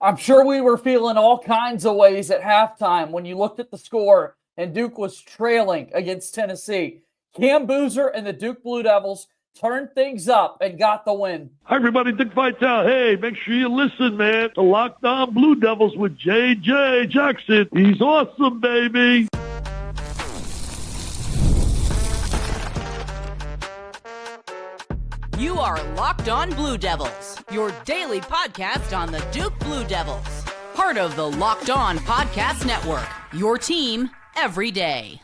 I'm sure we were feeling all kinds of ways at halftime when you looked at the score and Duke was trailing against Tennessee. Cam Boozer and the Duke Blue Devils turned things up and got the win. Hi, everybody. Dick Vitale. Hey, make sure you listen, man. The Locked On Blue Devils with J.J. Jackson. He's awesome, baby. You are Locked On Blue Devils, your daily podcast on the Duke Blue Devils. Part of the Locked On Podcast Network, your team every day.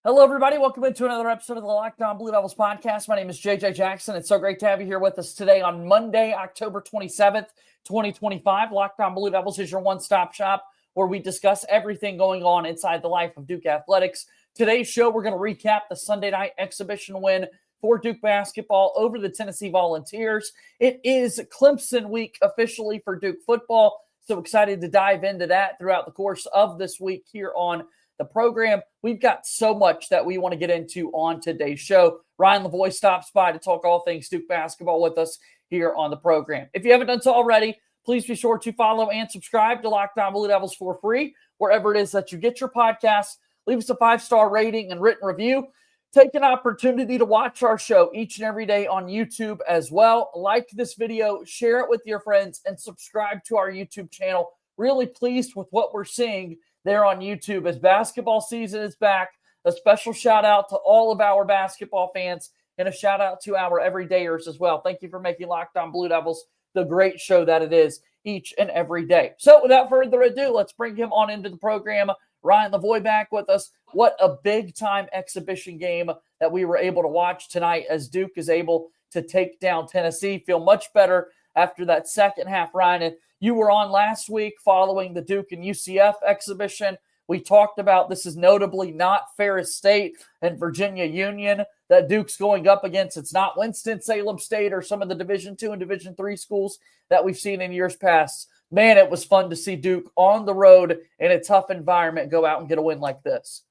Hello, everybody. Welcome into another episode of the Locked On Blue Devils podcast. My name is JJ Jackson. It's so great to have you here with us today on Monday, October 27th, 2025. Locked On Blue Devils is your one-stop shop where we discuss everything going on inside the life of Duke athletics. Today's show, we're going to recap the Sunday night exhibition win for Duke basketball over the Tennessee Volunteers. It is Clemson week officially for Duke football. So excited to dive into that throughout the course of this week here on the program. We've got so much that we want to get into on today's show. Ryan Lavoie stops by to talk all things Duke basketball with us here on the program. If you haven't done so already, please be sure to follow and subscribe to Locked On Blue Devils for free, wherever it is that you get your podcasts. Leave us a 5-star rating and written review. Take an opportunity to watch our show each and every day on YouTube as well. Like this video, share it with your friends, and subscribe to our YouTube channel. Really pleased with what we're seeing there on YouTube as basketball season is back. A special shout out to all of our basketball fans and a shout out to our everydayers as well. Thank you for making Locked On Blue Devils the great show that it is each and every day. So without further ado, let's bring him on into the program. Ryan Lavoie back with us. What a big-time exhibition game that we were able to watch tonight as Duke is able to take down Tennessee. Feel much better after that second half, Ryan. And you were on last week following the Duke and UCF exhibition. We talked about this is notably not Ferris State and Virginia Union that Duke's going up against. It's not Winston-Salem State or some of the Division II and Division III schools that we've seen in years past. Man, it was fun to see Duke on the road in a tough environment go out and get a win like this.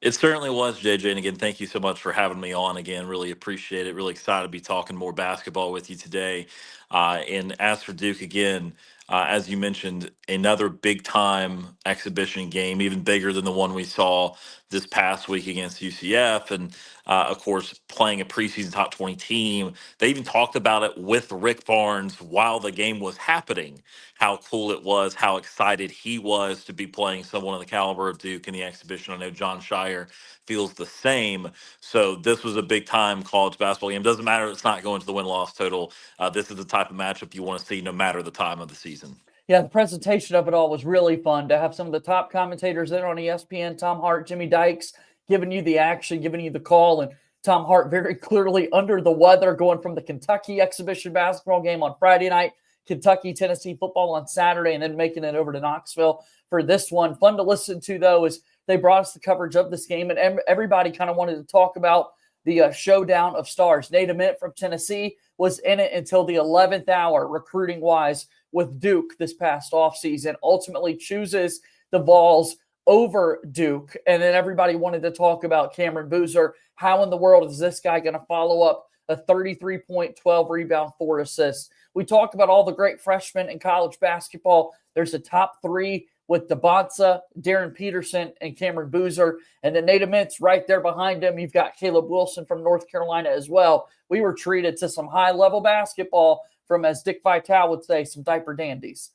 It certainly was, JJ. And again, thank you so much for having me on again. Really appreciate it. Really excited to be talking more basketball with you today. And as for Duke, again, as you mentioned, another big time exhibition game, even bigger than the one we saw this past week against UCF. And of course, playing a preseason top 20 team. They even talked about it with Rick Barnes while the game was happening, how cool it was, how excited he was to be playing someone of the caliber of Duke in the exhibition. I know Jon Scheyer feels the same. So this was a big time college basketball game. Doesn't matter. It's not going to the win-loss total. This is the type of matchup you want to see no matter the time of the season. Yeah, the presentation of it all was really fun to have some of the top commentators there on ESPN, Tom Hart, Jimmy Dykes, giving you the action, giving you the call, and Tom Hart very clearly under the weather going from the Kentucky exhibition basketball game on Friday night, Kentucky-Tennessee football on Saturday, and then making it over to Knoxville for this one. Fun to listen to, though, is they brought us the coverage of this game, and everybody kind of wanted to talk about the showdown of stars. Nate Ament from Tennessee was in it until the 11th hour, recruiting-wise, with Duke this past offseason, ultimately chooses the Vols over Duke. And then everybody wanted to talk about Cameron Boozer. How in the world is this guy going to follow up a 33-point, 12-rebound, 4 assists? We talked about all the great freshmen in college basketball. There's a top 3 with DeBonsa, Darren Peterson, and Cameron Boozer. And then Nate Ament's right there behind him. You've got Caleb Wilson from North Carolina as well. We were treated to some high-level basketball from, as Dick Vitale would say, some diaper dandies.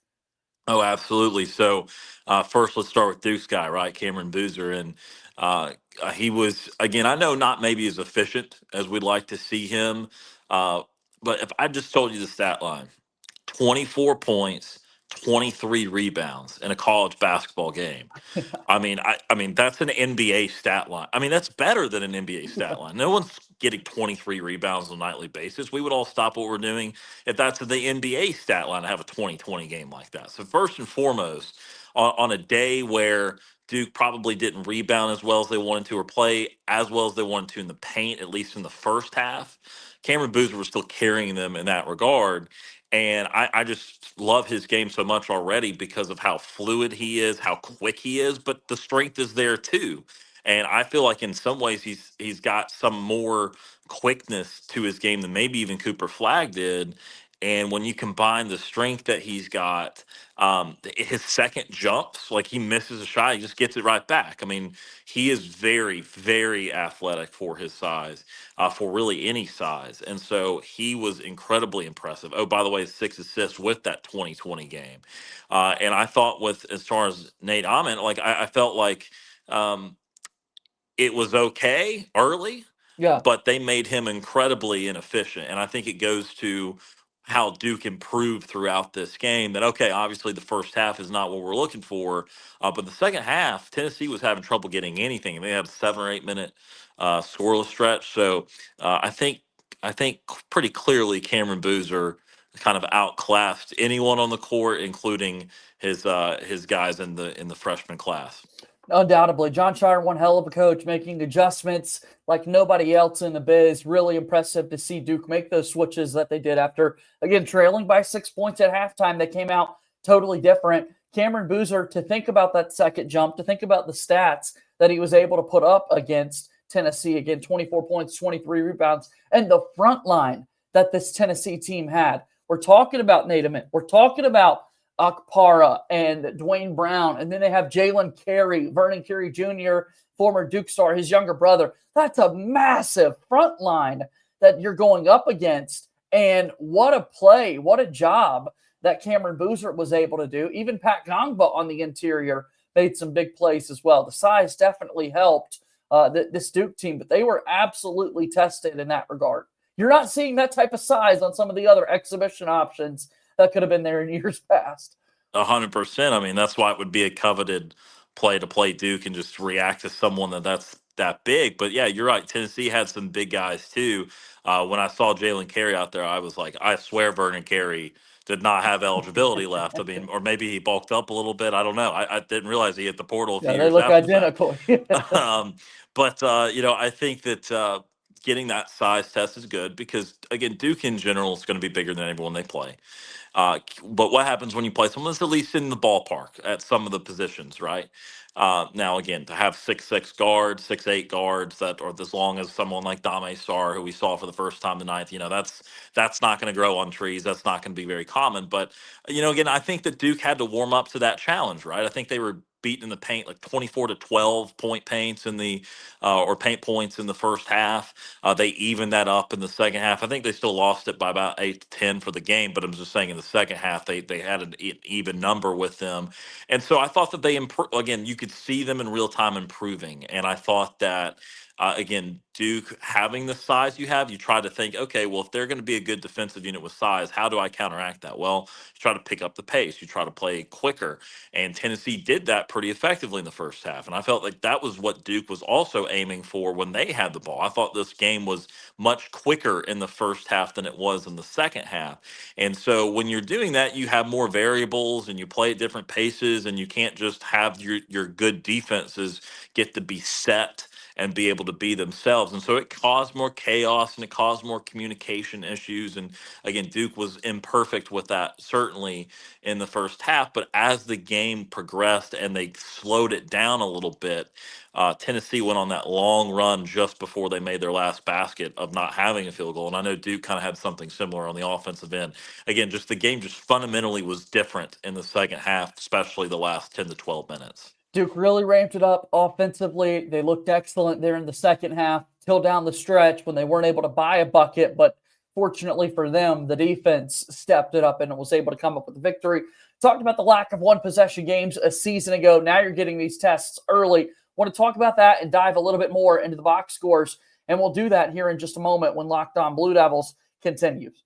Oh, absolutely. So first, let's start with Duke's guy, right? Cameron Boozer. And he was, again, I know not maybe as efficient as we'd like to see him. But if I just told you the stat line, 24 points, 23 rebounds in a college basketball game. I mean that's an NBA stat line. I mean, that's better than an NBA stat line. No one's getting 23 rebounds on a nightly basis. We would all stop what we're doing if that's the NBA stat line to have a 2020 game like that. So first and foremost, on a day where Duke probably didn't rebound as well as they wanted to or play as well as they wanted to in the paint, at least in the first half, Cameron Boozer was still carrying them in that regard. And I just love his game so much already because of how fluid he is, how quick he is, but the strength is there too. And I feel like in some ways he's got some more quickness to his game than maybe even Cooper Flagg did. And when you combine the strength that he's got, his second jumps, like he misses a shot, he just gets it right back. I mean, he is very, very athletic for his size, for really any size. And so he was incredibly impressive. Oh, by the way, 6 assists with that 2020 game. And I thought with, as far as Nate Ahman, like I felt like um, it was okay early, Yeah. but they made him incredibly inefficient. And I think it goes to how Duke improved throughout this game. That, okay, obviously the first half is not what we're looking for, but the second half, Tennessee was having trouble getting anything. They had a 7 or 8 minute scoreless stretch. So I think pretty clearly Cameron Boozer kind of outclassed anyone on the court, including his guys in the freshman class. Undoubtedly. Jon Scheyer, one hell of a coach, making adjustments like nobody else in the biz. Really impressive to see Duke make those switches that they did after, again, trailing by 6 points at halftime. They came out totally different. Cameron Boozer, to think about that second jump, to think about the stats that he was able to put up against Tennessee. Again, 24 points, 23 rebounds, and the front line that this Tennessee team had. We're talking about Nate Ahman. We're talking about Akpara and Dwayne Brown. And then they have Jalen Carey, Vernon Carey Jr., former Duke star, his younger brother. That's a massive front line that you're going up against. And what a play, what a job that Cameron Boozer was able to do. Even Pat Gongba on the interior made some big plays as well. The size definitely helped this Duke team, but they were absolutely tested in that regard. You're not seeing that type of size on some of the other exhibition options that could have been there in years past. 100%. I mean, that's why it would be a coveted play to play Duke and just react to someone that's that big. But yeah, you're right. Tennessee had some big guys too. When I saw Jalen Carey out there, I was like, I swear Vernon Carey did not have eligibility left. I mean, or maybe he bulked up a little bit. I don't know. I didn't realize he hit the portal a few Yeah, they years look after the identical. fact. But I think that getting that size test is good because again, Duke in general is going to be bigger than everyone they play. But what happens when you play someone that's at least in the ballpark at some of the positions, right? Now, again, to have 6'6" guards, 6'8" guards that are as long as someone like Dame Sarr, who we saw for the first time tonight, that's not going to grow on trees. That's not going to be very common. But again, I think that Duke had to warm up to that challenge, right? I think they were beaten in the paint like 24 to 12 point paints in the or paint points in the first half. They evened that up in the second half. I think they still lost it by about 8 to 10 for the game, but I'm just saying in the second half they had an even number with them. And so I thought that they again, you could see them in real time improving. And I thought that again, Duke having the size you have, you try to think, okay, well, if they're going to be a good defensive unit with size, how do I counteract that? Well, you try to pick up the pace, you try to play quicker. And Tennessee did that pretty effectively in the first half. And I felt like that was what Duke was also aiming for when they had the ball. I thought this game was much quicker in the first half than it was in the second half. And so when you're doing that, you have more variables and you play at different paces, and you can't just have your good defenses get to be set and be able to be themselves. And so it caused more chaos and it caused more communication issues. And again, Duke was imperfect with that, certainly in the first half. But as the game progressed and they slowed it down a little bit, Tennessee went on that long run just before they made their last basket of not having a field goal. And I know Duke kind of had something similar on the offensive end. Again, just the game just fundamentally was different in the second half, especially the last 10 to 12 minutes. Duke really ramped it up offensively. They looked excellent there in the second half till down the stretch when they weren't able to buy a bucket. But fortunately for them, the defense stepped it up and was able to come up with a victory. Talked about the lack of one-possession games a season ago. Now you're getting these tests early. Want to talk about that and dive a little bit more into the box scores. And we'll do that here in just a moment when Locked On Blue Devils continues.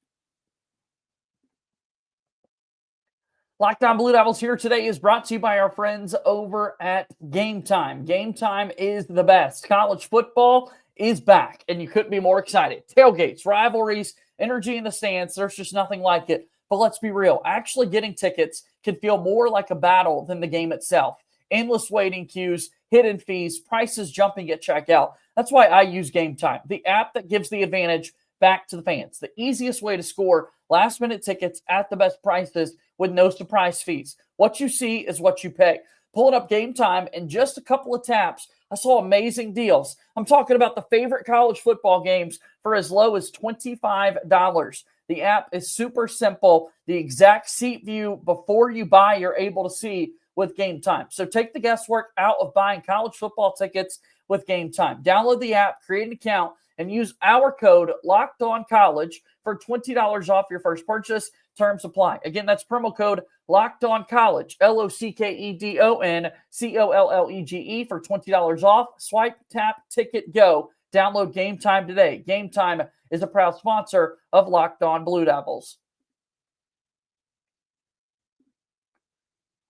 Locked On Blue Devils here today is brought to you by our friends over at Game Time. Game Time is the best. College football is back, and you couldn't be more excited. Tailgates, rivalries, energy in the stands, there's just nothing like it. But let's be real. Actually getting tickets can feel more like a battle than the game itself. Endless waiting queues, hidden fees, prices jumping at checkout. That's why I use Game Time, the app that gives the advantage back to the fans. The easiest way to score last-minute tickets at the best prices with no surprise fees. What you see is what you pay. Pulling up Game Time in just a couple of taps, I saw amazing deals. I'm talking about the favorite college football games for as low as $25. The app is super simple. The exact seat view before you buy, you're able to see with Game Time. So take the guesswork out of buying college football tickets with Game Time. Download the app, create an account, and use our code LOCKEDONCollege for $20 off your first purchase. Terms apply. Again, that's promo code LOCKEDONCollege, LOCKEDONCOLLEGE for $20 off. Swipe, tap, ticket, go. Download Game Time today. Game Time is a proud sponsor of Locked On Blue Devils.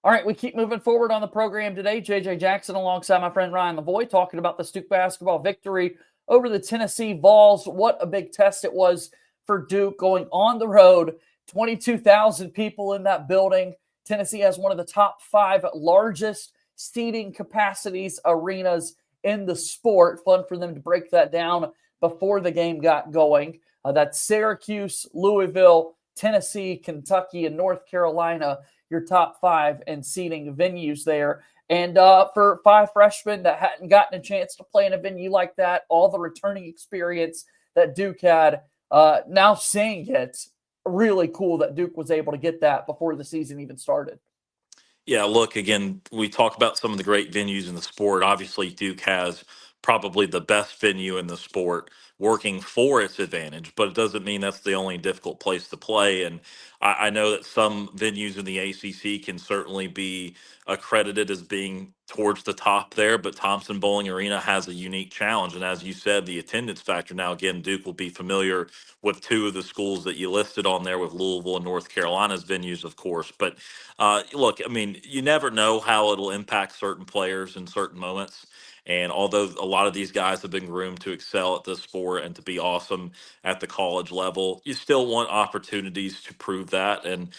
All right, we keep moving forward on the program today. JJ Jackson alongside my friend Ryan Lavoie talking about the Duke basketball victory over the Tennessee Vols. What a big test it was for Duke going on the road. 22,000 people in that building. Tennessee has one of the top 5 largest seating capacities arenas in the sport. Fun for them to break that down before the game got going. That's Syracuse, Louisville, Tennessee, Kentucky, and North Carolina, your top 5 in seating venues there. And for 5 freshmen that hadn't gotten a chance to play in a venue like that, all the returning experience that Duke had, now seeing it, really cool that Duke was able to get that before the season even started. Yeah, look, again, we talk about some of the great venues in the sport. Obviously, Duke has probably the best venue in the sport working for its advantage, but it doesn't mean that's the only difficult place to play. And I know that some venues in the ACC can certainly be accredited as being towards the top there, but Thompson Bowling Arena has a unique challenge. And as you said, the attendance factor. Now, again, Duke will be familiar with 2 of the schools that you listed on there with Louisville and North Carolina's venues, of course. But look, I mean, you never know how it'll impact certain players in certain moments. And although a lot of these guys have been groomed to excel at this sport and to be awesome at the college level, you still want opportunities to prove that. And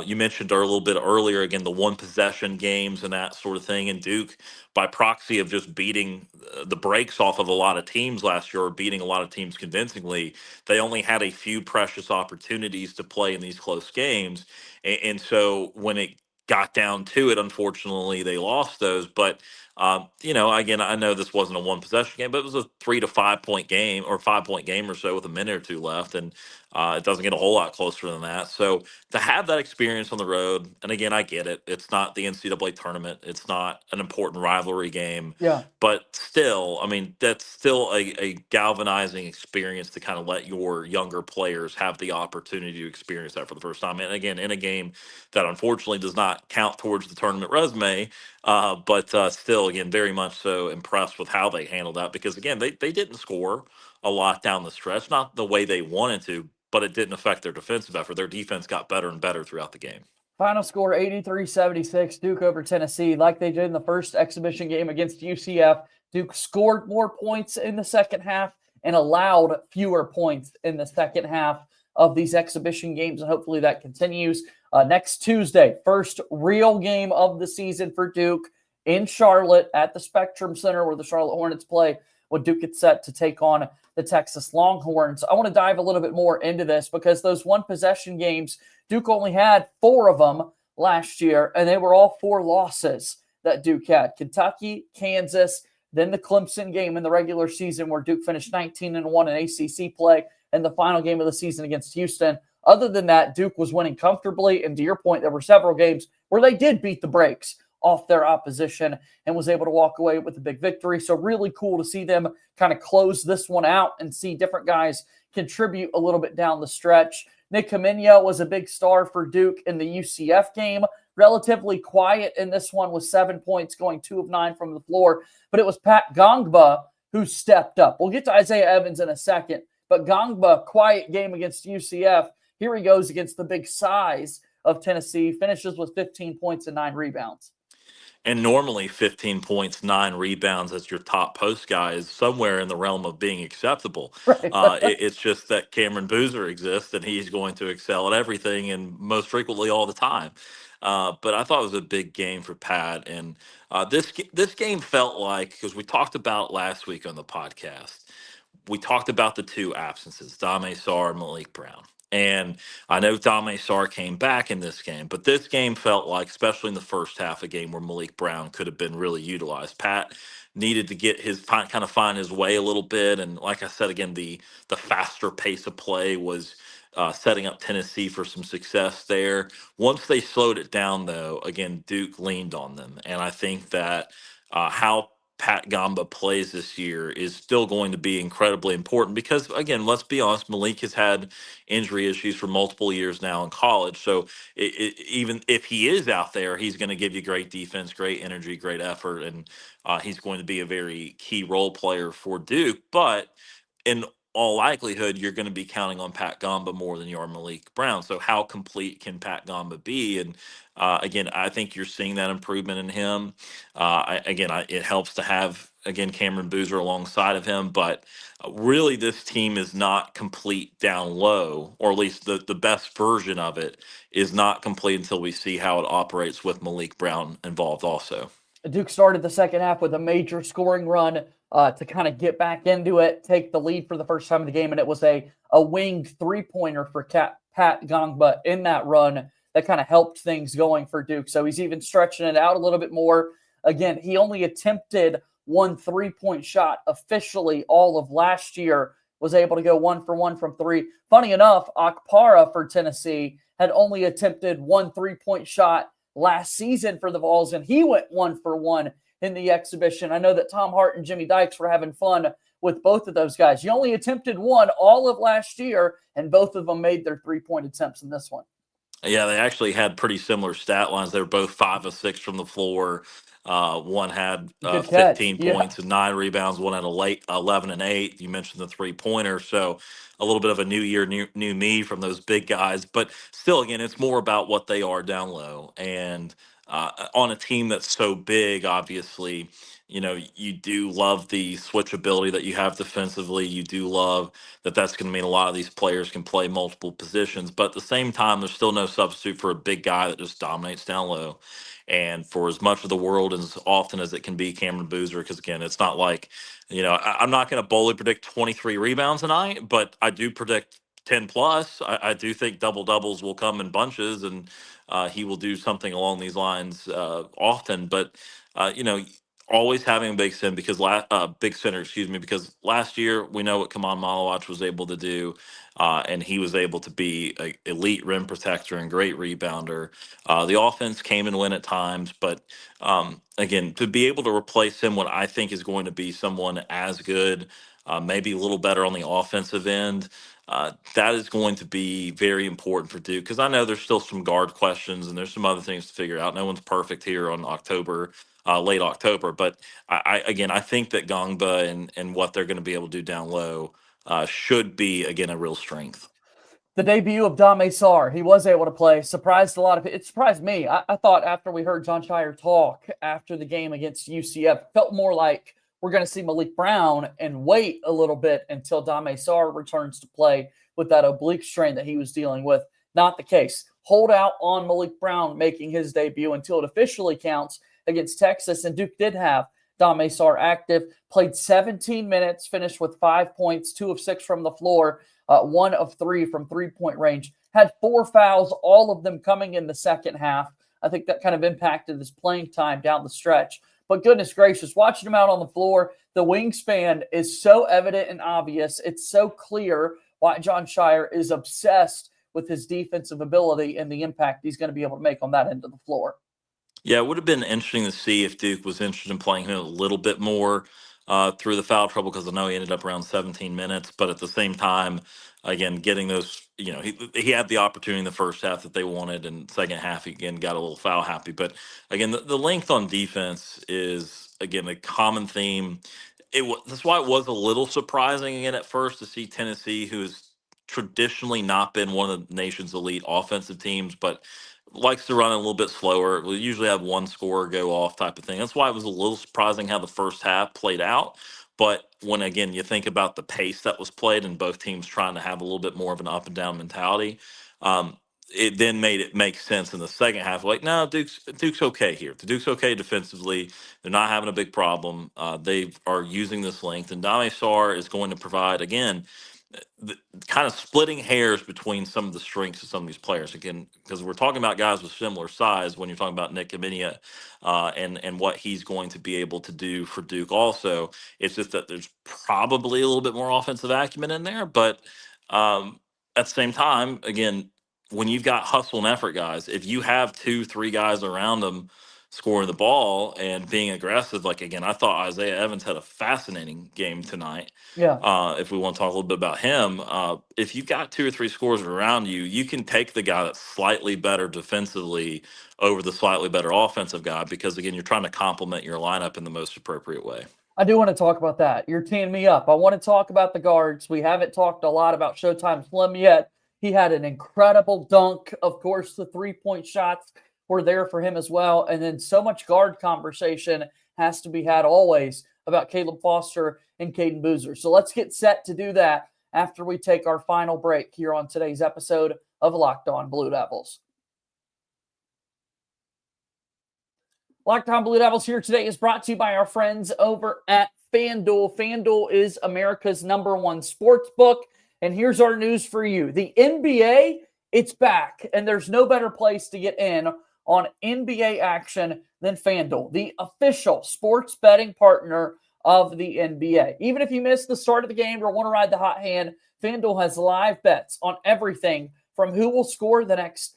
you mentioned a little bit earlier, again, the one possession games and that sort of thing. And Duke, by proxy of just beating the brakes off of a lot of teams last year, or beating a lot of teams convincingly, they only had a few precious opportunities to play in these close games. And so when it got down to it, unfortunately, they lost those. But again, I know this wasn't a one possession game, but it was a 3 to 5 point game, or 5 point game or so with a minute or 2 left. And it doesn't get a whole lot closer than that. So to have that experience on the road, and again, I get it. It's not the NCAA tournament. It's not an important rivalry game. Yeah. But still, I mean, that's still a galvanizing experience to kind of let your younger players have the opportunity to experience that for the first time. And again, in a game that unfortunately does not count towards the tournament resume, but still, again, very much so impressed with how they handled that, because, again, they didn't score a lot down the stretch, not the way they wanted to, but it didn't affect their defensive effort. Their defense got better and better throughout the game. Final score 83-76, Duke over Tennessee. Like they did in the first exhibition game against UCF, Duke scored more points in the second half and allowed fewer points in the second half of these exhibition games, and hopefully that continues. Next Tuesday, first real game of the season for Duke in Charlotte at the Spectrum Center, where the Charlotte Hornets play, when Duke gets set to take on the Texas Longhorns. I want to dive a little bit more into this, because those one possession games, Duke only had 4 of them last year, and they were all 4 losses that Duke had. Kentucky, Kansas, then the Clemson game in the regular season, where Duke finished 19-1 in ACC play, and the final game of the season against Houston. Other than that, Duke was winning comfortably, and to your point, there were several games where they did beat the brakes off their opposition and was able to walk away with a big victory. So really cool to see them kind of close this one out and see different guys contribute a little bit down the stretch. Nick Kamenya was a big star for Duke in the UCF game. Relatively quiet in this one with 7 points, going 2 of 9 from the floor. But it was Pat Gongba who stepped up. We'll get to Isaiah Evans in a second. But Gongba, quiet game against UCF. Here he goes against the big size of Tennessee. Finishes with 15 points and 9 rebounds. And normally 15 points, 9 rebounds as your top post guy is somewhere in the realm of being acceptable. Right. It's just that Cameron Boozer exists, and he's going to excel at everything and most frequently all the time. But I thought it was a big game for Pat. And this game felt like, because we talked about last week on the podcast, we talked about the 2 absences, Dame Sarr and Malik Brown. And I know Dame Sarr came back in this game, but this game felt like, especially in the first half, a game where Malik Brown could have been really utilized. Pat needed to get find his way a little bit, and like I said, again, the faster pace of play was setting up Tennessee for some success there. Once they slowed it down, though, again, Duke leaned on them. And I think that how Pat Gamba plays this year is still going to be incredibly important because, again, let's be honest, Malik has had injury issues for multiple years now in college. So even if he is out there, he's going to give you great defense, great energy, great effort, and he's going to be a very key role player for Duke. But in all likelihood, you're going to be counting on Pat Gamba more than you are Malik Brown. So how complete can Pat Gamba be? And again, I think you're seeing that improvement in him. It helps to have, again, Cameron Boozer alongside of him, but really this team is not complete down low, or at least the best version of it is not complete until we see how it operates with Malik Brown involved also. Duke started the second half with a major scoring run to kind of get back into it, take the lead for the first time in the game, and it was a winged three-pointer for Pat Gamba in that run that kind of helped things going for Duke. So he's even stretching it out a little bit more. Again, he only attempted one three-point shot officially all of last year, was able to go 1 for 1 from three. Funny enough, Akpara for Tennessee had only attempted one three-point shot last season for the Vols, and he went 1 for 1 in the exhibition. I know that Tom Hart and Jimmy Dykes were having fun with both of those guys. You only attempted one all of last year, and both of them made their three-point attempts in this one. Yeah, they actually had pretty similar stat lines. They were both 5 of 6 from the floor. One had 15 points and 9 rebounds. One had 11 and 8. You mentioned the three-pointer. So a little bit of a new year, new me from those big guys. But still, again, it's more about what they are down low. And on a team that's so big, obviously, you do love the switchability that you have defensively. You do love that's going to mean a lot of these players can play multiple positions. But at the same time, there's still no substitute for a big guy that just dominates down low. And for as much of the world and as often as it can be Cameron Boozer, because again, it's not like, I'm not going to boldly predict 23 rebounds a night, but I do predict 10 plus. I do think double doubles will come in bunches, and he will do something along these lines often. But always having a big center because last year we know what Kaman Malawach was able to do, and he was able to be an elite rim protector and great rebounder. The offense came and went at times, but again, to be able to replace him, what I think is going to be someone as good, maybe a little better on the offensive end. That is going to be very important for Duke, because I know there's still some guard questions and there's some other things to figure out. No one's perfect here on late October, but I think that Gangba and what they're going to be able to do down low should be, again, a real strength. The debut of Dame Sarr, he was able to play. Surprised a lot of people. It surprised me. I thought after we heard Jon Scheyer talk after the game against UCF, felt more like we're going to see Malik Brown and wait a little bit until Dame Sarr returns to play with that oblique strain that he was dealing with. Not the case. Hold out on Malik Brown making his debut until it officially counts against Texas, and Duke did have Dame Sarr active, played 17 minutes, finished with 5 points, 2 of 6 from the floor, 1 of 3 from three-point range, had 4 fouls, all of them coming in the second half. I think that kind of impacted his playing time down the stretch. But goodness gracious, watching him out on the floor, the wingspan is so evident and obvious. It's so clear why Jon Scheyer is obsessed with his defensive ability and the impact he's going to be able to make on that end of the floor. Yeah, it would have been interesting to see if Duke was interested in playing him a little bit more through the foul trouble, because I know he ended up around 17 minutes. But at the same time, again, getting those, he had the opportunity in the first half that they wanted, and second half, he again got a little foul happy. But again, the length on defense is, again, a common theme. That's why it was a little surprising again at first to see Tennessee, who's traditionally not been one of the nation's elite offensive teams, but likes to run a little bit slower. We usually have one scorer go off type of thing. That's why it was a little surprising how the first half played out. But when, again, you think about the pace that was played and both teams trying to have a little bit more of an up and down mentality, it then made it make sense in the second half. Like, no, Duke's okay here. The Duke's okay defensively. They're not having a big problem. They are using this length. And Dame Sarr is going to provide, again, kind of splitting hairs between some of the strengths of some of these players, again, because we're talking about guys with similar size when you're talking about Nick Kaminia and what he's going to be able to do for Duke. Also, it's just that there's probably a little bit more offensive acumen in there, but at the same time, again, when you've got hustle and effort guys, if you have 2, 3 guys around them scoring the ball and being aggressive, like again, I thought Isaiah Evans had a fascinating game tonight. Yeah. If we want to talk a little bit about him, if you've got 2 or 3 scores around you, you can take the guy that's slightly better defensively over the slightly better offensive guy because again, you're trying to complement your lineup in the most appropriate way. I do want to talk about that. You're teeing me up. I want to talk about the guards. We haven't talked a lot about Showtime Slim yet. He had an incredible dunk. Of course, the three-point shots were there for him as well. And then so much guard conversation has to be had always about Caleb Foster and Cayden Boozer. So let's get set to do that after we take our final break here on today's episode of Locked On Blue Devils. Locked On Blue Devils here today is brought to you by our friends over at FanDuel. FanDuel is America's #1 sports book. And here's our news for you. The NBA, it's back. And there's no better place to get in on NBA action than FanDuel, the official sports betting partner of the NBA. Even if you missed the start of the game or want to ride the hot hand, FanDuel has live bets on everything from who will score the next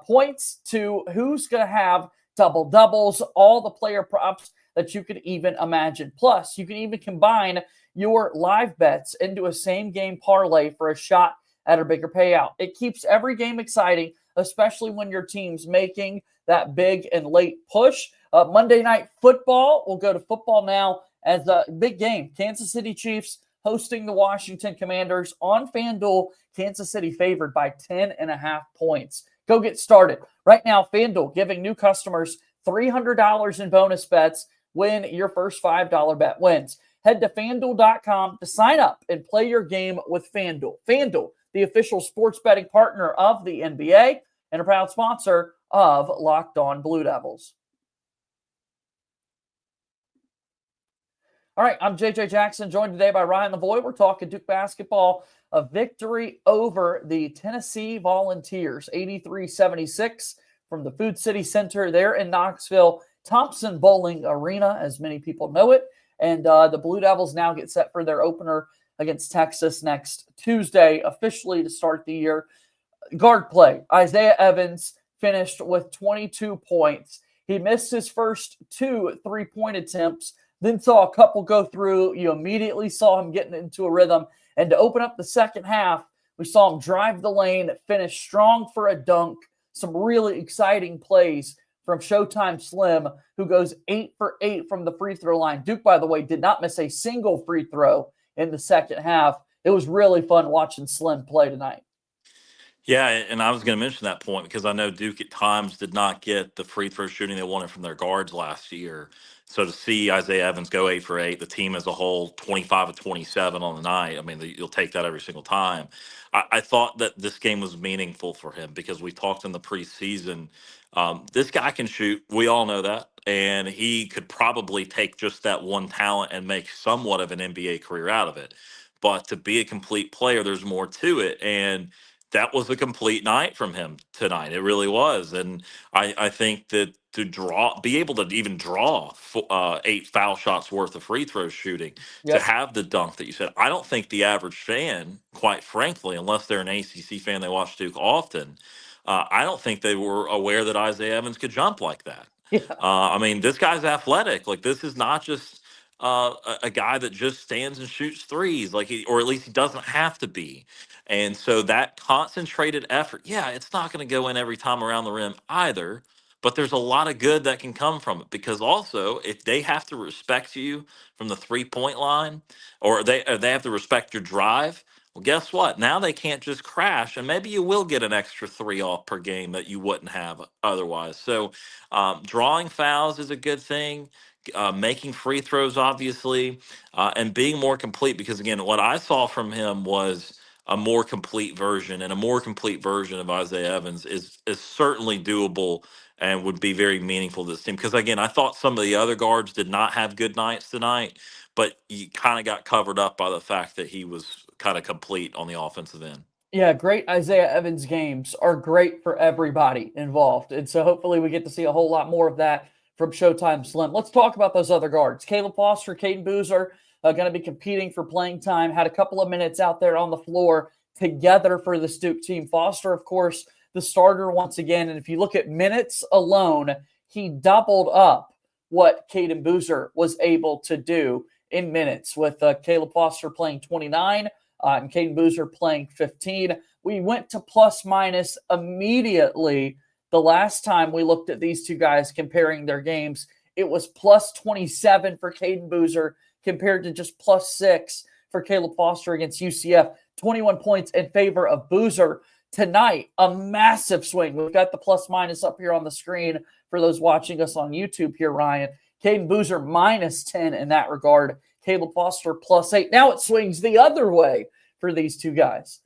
points to who's going to have double-doubles, all the player props that you could even imagine. Plus, you can even combine your live bets into a same-game parlay for a shot at a bigger payout. It keeps every game exciting, especially when your team's making that big and late push. Monday Night Football, we'll go to football now as a big game. Kansas City Chiefs hosting the Washington Commanders on FanDuel. Kansas City favored by 10.5 points. Go get started. Right now, FanDuel giving new customers $300 in bonus bets when your first $5 bet wins. Head to FanDuel.com to sign up and play your game with FanDuel. FanDuel, the official sports betting partner of the NBA and a proud sponsor of Locked On Blue Devils. All right, I'm JJ Jackson, joined today by Ryan Lavoie. We're talking Duke basketball, a victory over the Tennessee Volunteers, 83-76 from the Food City Center there in Knoxville, Thompson Bowling Arena, as many people know it. And the Blue Devils now get set for their opener against Texas next Tuesday, officially to start the year. Guard play, Isaiah Evans finished with 22 points. He missed his first 2 3-point attempts, then saw a couple go through. You immediately saw him getting into a rhythm. And to open up the second half, we saw him drive the lane, finish strong for a dunk. Some really exciting plays from Showtime Slim, who goes 8 for 8 from the free throw line. Duke, by the way, did not miss a single free throw in the second half. It was really fun watching Slim play tonight. Yeah, and I was going to mention that point because I know Duke at times did not get the free throw shooting they wanted from their guards last year. So to see Isaiah Evans go 8 for 8, the team as a whole 25 of 27 on the night, I mean, you'll take that every single time. I thought that this game was meaningful for him because we talked in the preseason. This guy can shoot. We all know that. And he could probably take just that one talent and make somewhat of an NBA career out of it. But to be a complete player, there's more to it. And that was a complete night from him tonight. It really was. And I think that to be able to even draw 8 foul shots worth of free throw shooting, to have the dunk that you said, I don't think the average fan, quite frankly, unless they're an ACC fan, they watch Duke often, I don't think they were aware that Isaiah Evans could jump like that. Yeah. I mean, this guy's athletic. Like, this is not just a guy that just stands and shoots threes, or at least he doesn't have to be. And so that concentrated effort, yeah, it's not going to go in every time around the rim either, but there's a lot of good that can come from it because also if they have to respect you from the 3-point line or they have to respect your drive, well, guess what? Now they can't just crash, and maybe you will get an extra 3 off per game that you wouldn't have otherwise. So drawing fouls is a good thing. Making free throws, obviously, and being more complete. Because again, what I saw from him was a more complete version, and a more complete version of Isaiah Evans is certainly doable and would be very meaningful to this team. Because again, I thought some of the other guards did not have good nights tonight, but you kind of got covered up by the fact that he was kind of complete on the offensive end. Yeah, great Isaiah Evans games are great for everybody involved. And so hopefully we get to see a whole lot more of that from Showtime Slim. Let's talk about those other guards. Caleb Foster, Cayden Boozer, going to be competing for playing time. Had a couple of minutes out there on the floor together for this Duke team. Foster, of course, the starter once again. And if you look at minutes alone, he doubled up what Cayden Boozer was able to do in minutes, with Caleb Foster playing 29 and Cayden Boozer playing 15. We went to plus minus immediately the last time we looked at these two guys comparing their games. It was plus 27 for Cayden Boozer compared to just plus 6 for Caleb Foster against UCF. 21 points in favor of Boozer. Tonight, a massive swing. We've got the plus minus up here on the screen for those watching us on YouTube here, Ryan. Cayden Boozer minus 10 in that regard. Caleb Foster plus 8. Now it swings the other way for these two guys.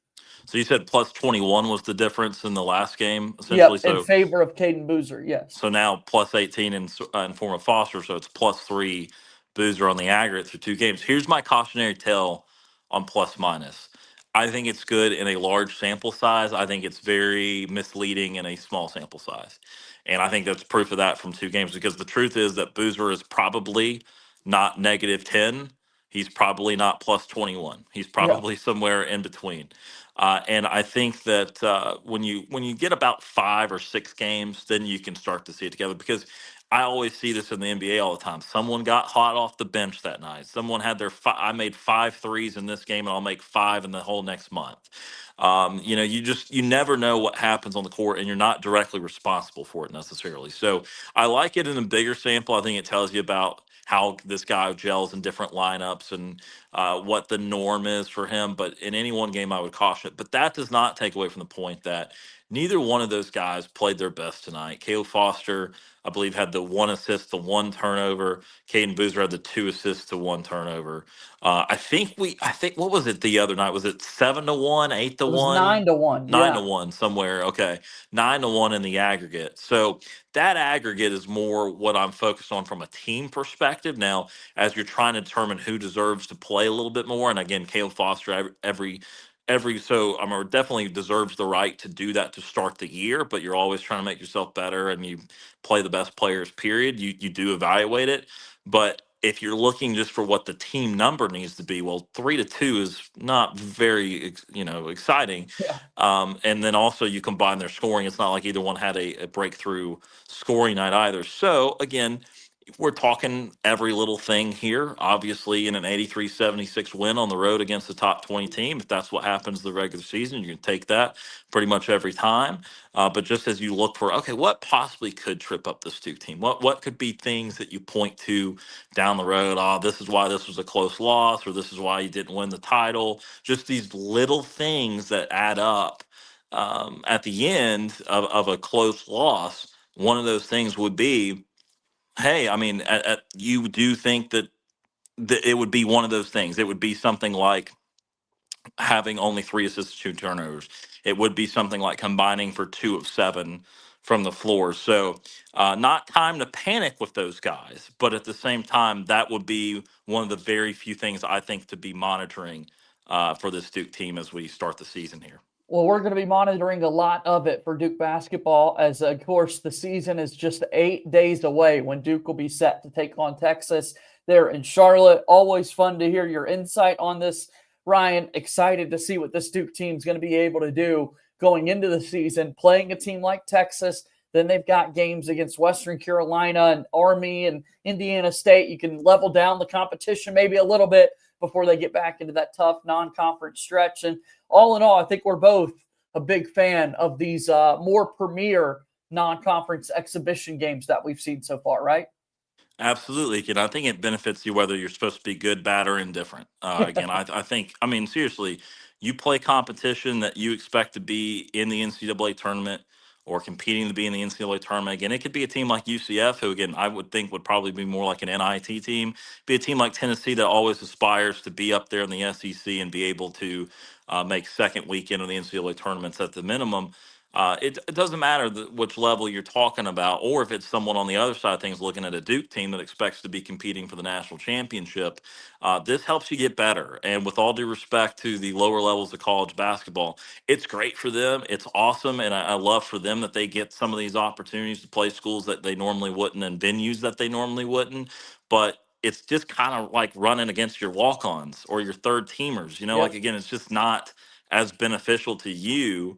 So you said plus 21 was the difference in the last game, essentially. Yep, in favor of Cayden Boozer, yes. So now plus 18 in form of Foster, so it's plus 3 Boozer on the aggregate through 2 games. Here's my cautionary tale on plus minus. I think it's good in a large sample size. I think it's very misleading in a small sample size. And I think that's proof of that from 2 games, because the truth is that Boozer is probably not negative 10. He's probably not plus 21. He's probably somewhere in between. And I think that when you get about 5 or 6 games, then you can start to see it together. Because I always see this in the NBA all the time. Someone got hot off the bench that night. Someone had I made 5 threes in this game, and I'll make 5 in the whole next month. You never know what happens on the court, and you're not directly responsible for it necessarily. So I like it in a bigger sample. I think it tells you about how this guy gels in different lineups and what the norm is for him. But in any one game, I would caution it. But that does not take away from the point that neither one of those guys played their best tonight. Caleb Foster, I believe, had the 1 assist to 1 turnover. Cayden Boozer had the 2 assists to 1 turnover. I think what was it the other night? Was it 7-1, 8-1? It was 9-1. 9-1 somewhere. Okay. 9-1 in the aggregate. So that aggregate is more what I'm focused on from a team perspective. Now, as you're trying to determine who deserves to play a little bit more, and again, Caleb Foster definitely deserves the right to do that to start the year, but you're always trying to make yourself better, and you play the best players, period. You do evaluate it. But if you're looking just for what the team number needs to be, well, 3-2 is not very, exciting. Yeah. And then also you combine their scoring. It's not like either one had a breakthrough scoring night either. So again, we're talking every little thing here. Obviously, in an 83-76 win on the road against the top 20 team, if that's what happens the regular season, you can take that pretty much every time. But just as you look for, okay, what possibly could trip up this Duke team? What could be things that you point to down the road? This is why this was a close loss, or this is why you didn't win the title. Just these little things that add up at the end of a close loss. One of those things would be, hey, I mean, you do think that it would be one of those things. It would be something like having only 3 assists, 2 turnovers. It would be something like combining for 2 of 7 from the floor. So not time to panic with those guys, but at the same time, that would be one of the very few things I think to be monitoring for this Duke team as we start the season here. Well, we're going to be monitoring a lot of it for Duke basketball, as, of course, the season is just 8 days away when Duke will be set to take on Texas there in Charlotte. Always fun to hear your insight on this, Ryan. Excited to see what this Duke team is going to be able to do going into the season, playing a team like Texas. Then they've got games against Western Carolina and Army and Indiana State. You can level down the competition maybe a little bit before they get back into that tough non-conference stretch. And all in all, I think we're both a big fan of these more premier non-conference exhibition games that we've seen so far, right? Absolutely. And I think it benefits you whether you're supposed to be good, bad, or indifferent. Again, I think, I mean, seriously, you play competition that you expect to be in the NCAA tournament or competing to be in the NCAA tournament. Again, it could be a team like UCF, who, again, I would think would probably be more like an NIT team, be a team like Tennessee that always aspires to be up there in the SEC and be able to make second weekend of the NCAA tournaments at the minimum. It doesn't matter which level you're talking about, or if it's someone on the other side of things looking at a Duke team that expects to be competing for the national championship. This helps you get better. And with all due respect to the lower levels of college basketball, it's great for them. It's awesome. And I love for them that they get some of these opportunities to play schools that they normally wouldn't and venues that they normally wouldn't. But it's just kind of like running against your walk-ons or your third teamers. Yep. Like, again, it's just not as beneficial to you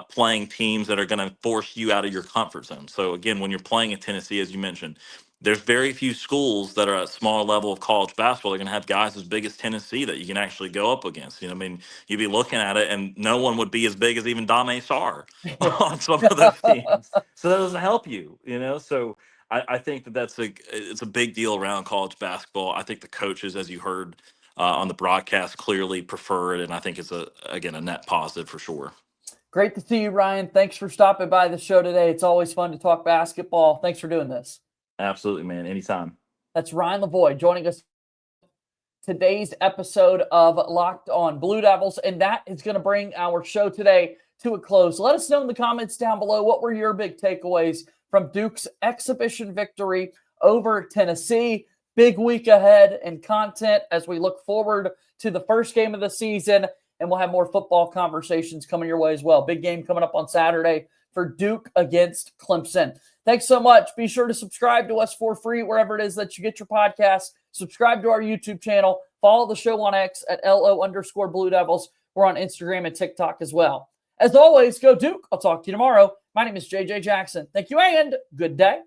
playing teams that are going to force you out of your comfort zone. So again, when you're playing at Tennessee, as you mentioned, there's very few schools that are at a small level of college basketball. They're going to have guys as big as Tennessee that you can actually go up against. I mean, you'd be looking at it, and no one would be as big as even Dame Sarr on some of those teams. So that doesn't help you, So I think it's a big deal around college basketball. I think the coaches, as you heard on the broadcast, clearly prefer it, and I think it's a net positive for sure. Great to see you, Ryan. Thanks for stopping by the show today. It's always fun to talk basketball. Thanks for doing this. Absolutely, man. Anytime. That's Ryan Lavoie joining us today's episode of Locked On Blue Devils, and that is going to bring our show today to a close. Let us know in the comments down below, what were your big takeaways from Duke's exhibition victory over Tennessee? Big week ahead and content as we look forward to the first game of the season, and we'll have more football conversations coming your way as well. Big game coming up on Saturday for Duke against Clemson. Thanks so much. Be sure to subscribe to us for free wherever it is that you get your podcasts. Subscribe to our YouTube channel. Follow the show on X at LO_Blue Devils. We're on Instagram and TikTok as well. As always, go Duke. I'll talk to you tomorrow. My name is JJ Jackson. Thank you and good day.